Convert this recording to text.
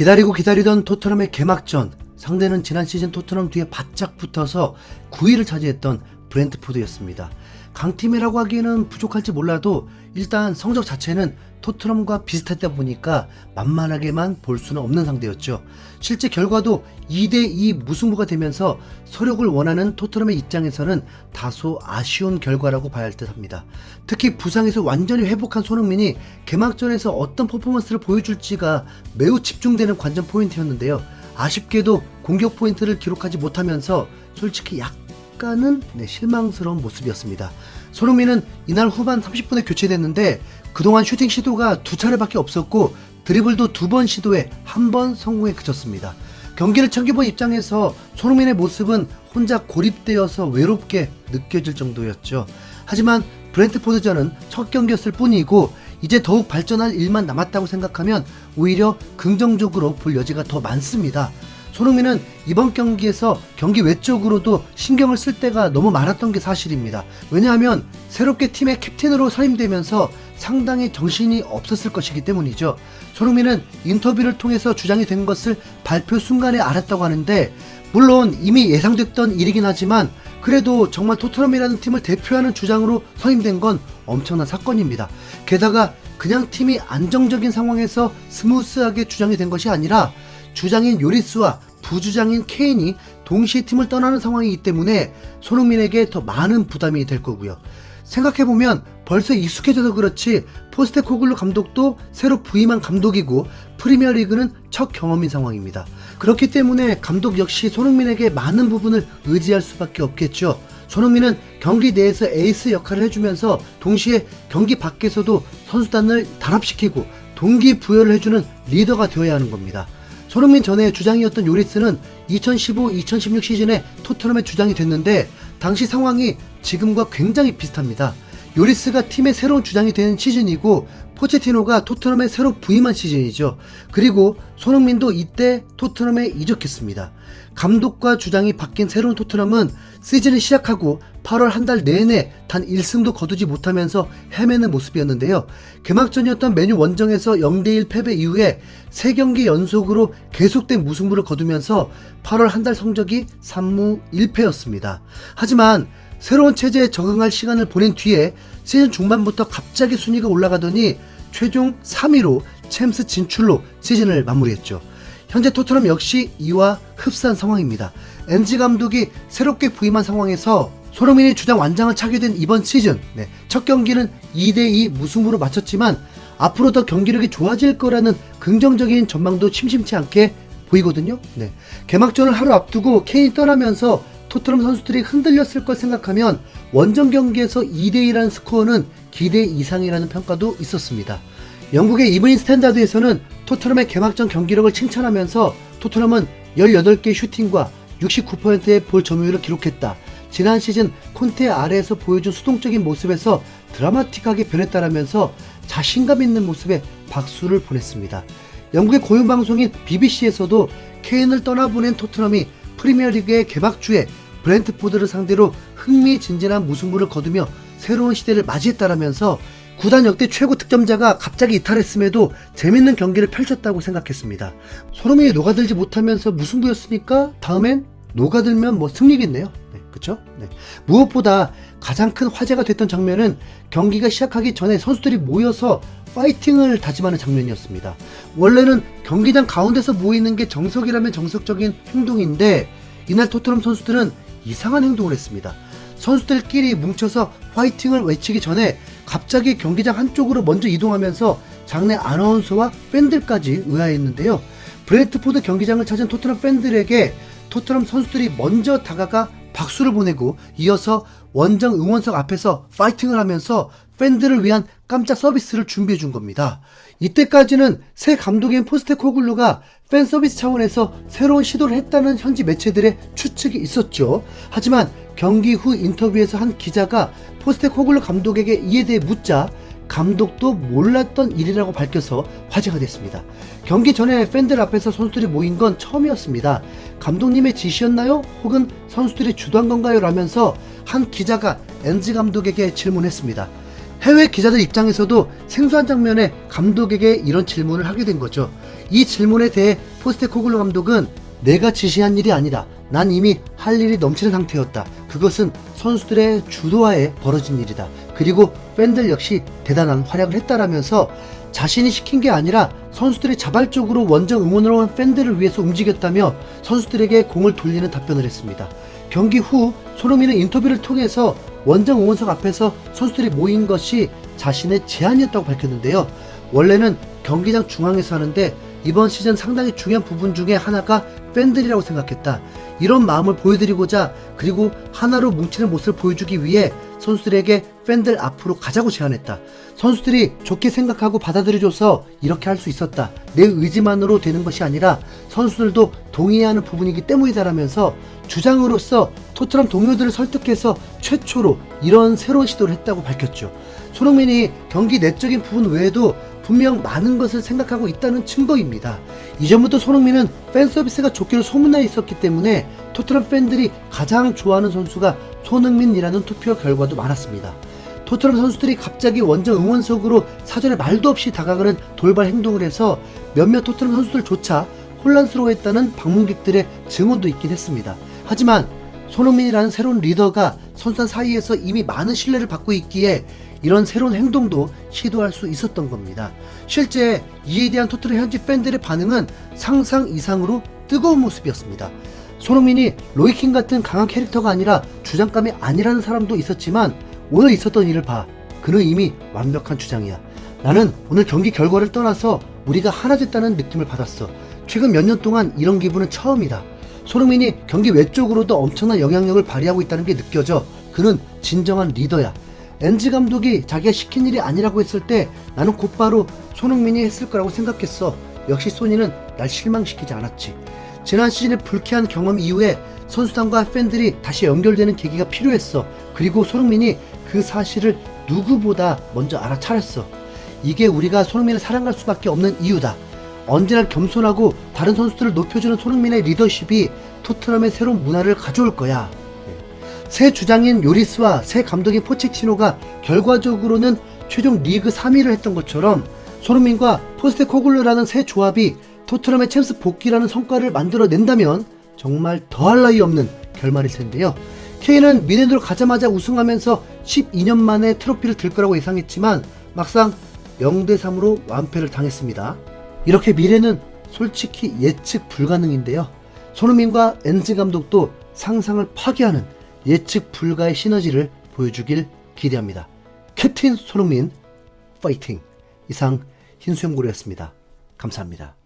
기다리고 기다리던 토트넘의 개막전, 상대는 지난 시즌 토트넘 뒤에 바짝 붙어서 9위를 차지했던 브렌트포드였습니다. 강팀이라고 하기에는 부족할지 몰라도 일단 성적 자체는 토트넘과 비슷했다 보니까 만만하게만 볼 수는 없는 상대였죠. 실제 결과도 2대2 무승부가 되면서 서력을 원하는 토트넘의 입장에서는 다소 아쉬운 결과라고 봐야 할 듯합니다. 특히 부상에서 완전히 회복한 손흥민이 개막전에서 어떤 퍼포먼스를 보여줄지가 매우 집중되는 관전 포인트였는데요. 아쉽게도 공격 포인트를 기록하지 못하면서 솔직히 약간은 실망스러운 모습이었습니다. 손흥민은 이날 후반 30분에 교체됐는데 그동안 슈팅 시도가 2차례밖에 없었고 드리블도 2번 시도에 1번 성공에 그쳤습니다. 경기를 챙겨본 입장에서 손흥민의 모습은 혼자 고립되어서 외롭게 느껴질 정도였죠. 하지만 브렌트포드전은 첫 경기였을 뿐이고 이제 더욱 발전할 일만 남았다고 생각하면 오히려 긍정적으로 볼 여지가 더 많습니다. 손흥민은 이번 경기에서 경기 외적으로도 신경을 쓸 때가 너무 많았던 게 사실입니다. 왜냐하면 새롭게 팀의 캡틴으로 선임되면서 상당히 정신이 없었을 것이기 때문이죠. 손흥민은 인터뷰를 통해서 주장이 된 것을 발표 순간에 알았다고 하는데, 물론 이미 예상됐던 일이긴 하지만 그래도 정말 토트넘이라는 팀을 대표하는 주장으로 선임된 건 엄청난 사건입니다. 게다가 그냥 팀이 안정적인 상황에서 스무스하게 주장이 된 것이 아니라 주장인 요리스와 부주장인 케인이 동시에 팀을 떠나는 상황이기 때문에 손흥민에게 더 많은 부담이 될 거고요. 생각해보면 벌써 익숙해져서 그렇지 포스테코글루 감독도 새로 부임한 감독이고 프리미어리그는 첫 경험인 상황입니다. 그렇기 때문에 감독 역시 손흥민에게 많은 부분을 의지할 수밖에 없겠죠. 손흥민은 경기 내에서 에이스 역할을 해주면서 동시에 경기 밖에서도 선수단을 단합시키고 동기부여를 해주는 리더가 되어야 하는 겁니다. 손흥민 전에 주장이었던 요리스는 2015-2016 시즌에 토트넘의 주장이 됐는데 당시 상황이 지금과 굉장히 비슷합니다. 요리스가 팀의 새로운 주장이 된 시즌이고 포체티노가 토트넘에 새로 부임한 시즌이죠. 그리고 손흥민도 이때 토트넘에 이적했습니다. 감독과 주장이 바뀐 새로운 토트넘은 시즌을 시작하고 8월 한 달 내내 단 1승도 거두지 못하면서 헤매는 모습이었는데요. 개막전이었던 맨유 원정에서 0대1 패배 이후에 3경기 연속으로 계속된 무승부를 거두면서 8월 한 달 성적이 3무 1패였습니다. 하지만 새로운 체제에 적응할 시간을 보낸 뒤에 시즌 중반부터 갑자기 순위가 올라가더니 최종 3위로 챔스 진출로 시즌을 마무리했죠. 현재 토트넘 역시 이와 흡사한 상황입니다. 엔지 감독이 새롭게 부임한 상황에서 손흥민이 주장 완장을 차게 된 이번 시즌, 첫 경기는 2대2 무승부로 마쳤지만 앞으로 더 경기력이 좋아질 거라는 긍정적인 전망도 심심치 않게 보이거든요. 개막전을 하루 앞두고 케인이 떠나면서 토트넘 선수들이 흔들렸을 걸 생각하면 원정 경기에서 2대2라는 스코어는 기대 이상이라는 평가도 있었습니다. 영국의 이브닝 스탠다드에서는 토트넘의 개막전 경기력을 칭찬하면서 토트넘은 18개의 슈팅과 69%의 볼 점유율을 기록했다. 지난 시즌 콘테 아래에서 보여준 수동적인 모습에서 드라마틱하게 변했다라면서 자신감 있는 모습에 박수를 보냈습니다. 영국의 공영방송인 BBC에서도 케인을 떠나보낸 토트넘이 프리미어리그의 개막주에 브렌트포드를 상대로 흥미진진한 무승부를 거두며 새로운 시대를 맞이했다라면서 구단 역대 최고 득점자가 갑자기 이탈했음에도 재밌는 경기를 펼쳤다고 생각했습니다. 손흥민이 녹아들지 못하면서 무승부였으니까 다음엔 녹아들면 승리겠네요. 그쵸? 무엇보다 가장 큰 화제가 됐던 장면은 경기가 시작하기 전에 선수들이 모여서 파이팅을 다짐하는 장면이었습니다. 원래는 경기장 가운데서 모이는 게 정석이라면 정석적인 행동인데 이날 토트넘 선수들은 이상한 행동을 했습니다. 선수들끼리 뭉쳐서 파이팅을 외치기 전에 갑자기 경기장 한쪽으로 먼저 이동하면서 장내 아나운서와 팬들까지 의아했는데요. 브렌트포드 경기장을 찾은 토트넘 팬들에게 토트넘 선수들이 먼저 다가가 박수를 보내고 이어서 원정 응원석 앞에서 파이팅을 하면서 팬들을 위한 깜짝 서비스를 준비해 준 겁니다. 이때까지는 새 감독인 포스테코글루가 팬 서비스 차원에서 새로운 시도를 했다는 현지 매체들의 추측이 있었죠. 하지만 경기 후 인터뷰에서 한 기자가 포스테코글루 감독에게 이에 대해 묻자 감독도 몰랐던 일이라고 밝혀서 화제가 됐습니다. 경기 전에 팬들 앞에서 선수들이 모인 건 처음이었습니다. 감독님의 지시였나요? 혹은 선수들이 주도한 건가요? 라면서 한 기자가 엔지 감독에게 질문했습니다. 해외 기자들 입장에서도 생소한 장면에 감독에게 이런 질문을 하게 된 거죠. 이 질문에 대해 포스테코글루 감독은 내가 지시한 일이 아니다. 난 이미 할 일이 넘치는 상태였다. 그것은 선수들의 주도하에 벌어진 일이다. 그리고 팬들 역시 대단한 활약을 했다라면서 자신이 시킨 게 아니라 선수들이 자발적으로 원정 응원을 한 팬들을 위해서 움직였다며 선수들에게 공을 돌리는 답변을 했습니다. 경기 후 손흥민은 인터뷰를 통해서 원정 응원석 앞에서 선수들이 모인 것이 자신의 제안이었다고 밝혔는데요. 원래는 경기장 중앙에서 하는데 이번 시즌 상당히 중요한 부분 중에 하나가 팬들이라고 생각했다. 이런 마음을 보여드리고자 그리고 하나로 뭉치는 모습을 보여주기 위해 선수들에게 팬들 앞으로 가자고 제안했다. 선수들이 좋게 생각하고 받아들여줘서 이렇게 할 수 있었다. 내 의지만으로 되는 것이 아니라 선수들도 동의하는 부분이기 때문이다라면서 주장으로서 토트넘 동료들을 설득해서 최초로 이런 새로운 시도를 했다고 밝혔죠. 손흥민이 경기 내적인 부분 외에도 분명 많은 것을 생각하고 있다는 증거입니다. 이전부터 손흥민은 팬 서비스가 좋기로 소문나 있었기 때문에 토트넘 팬들이 가장 좋아하는 선수가 손흥민이라는 투표 결과도 많았습니다. 토트넘 선수들이 갑자기 원정 응원석으로 사전에 말도 없이 다가가는 돌발 행동을 해서 몇몇 토트넘 선수들조차 혼란스러워했다는 방문객들의 증언도 있긴 했습니다. 하지만 손흥민이라는 새로운 리더가 선수단 사이에서 이미 많은 신뢰를 받고 있기에 이런 새로운 행동도 시도할 수 있었던 겁니다. 실제 이에 대한 토트넘 현지 팬들의 반응은 상상 이상으로 뜨거운 모습이었습니다. 손흥민이 로이킨 같은 강한 캐릭터가 아니라 주장감이 아니라는 사람도 있었지만 오늘 있었던 일을 봐. 그는 이미 완벽한 주장이야. 나는 오늘 경기 결과를 떠나서 우리가 하나 됐다는 느낌을 받았어. 최근 몇 년 동안 이런 기분은 처음이다. 손흥민이 경기 외적으로도 엄청난 영향력을 발휘하고 있다는 게 느껴져. 그는 진정한 리더야. 엔즈 감독이 자기가 시킨 일이 아니라고 했을 때 나는 곧바로 손흥민이 했을 거라고 생각했어. 역시 소니는 날 실망시키지 않았지. 지난 시즌의 불쾌한 경험 이후에 선수단과 팬들이 다시 연결되는 계기가 필요했어. 그리고 손흥민이 그 사실을 누구보다 먼저 알아차렸어. 이게 우리가 손흥민을 사랑할 수밖에 없는 이유다. 언제나 겸손하고 다른 선수들을 높여주는 손흥민의 리더십이 토트넘의 새로운 문화를 가져올 거야. 새 주장인 요리스와 새 감독인 포체티노가 결과적으로는 최종 리그 3위를 했던 것처럼 손흥민과 포스테코글루라는 새 조합이 토트넘의 챔스 복귀라는 성과를 만들어낸다면 정말 더할 나위 없는 결말일 텐데요. 케인은 미네드로 가자마자 우승하면서 12년 만에 트로피를 들 거라고 예상했지만 막상 0대3으로 완패를 당했습니다. 이렇게 미래는 솔직히 예측 불가능인데요. 손흥민과 엔즈 감독도 상상을 파괴하는 예측 불가의 시너지를 보여주길 기대합니다. 캡틴 손흥민 파이팅! 이상 흰수염고래였습니다. 감사합니다.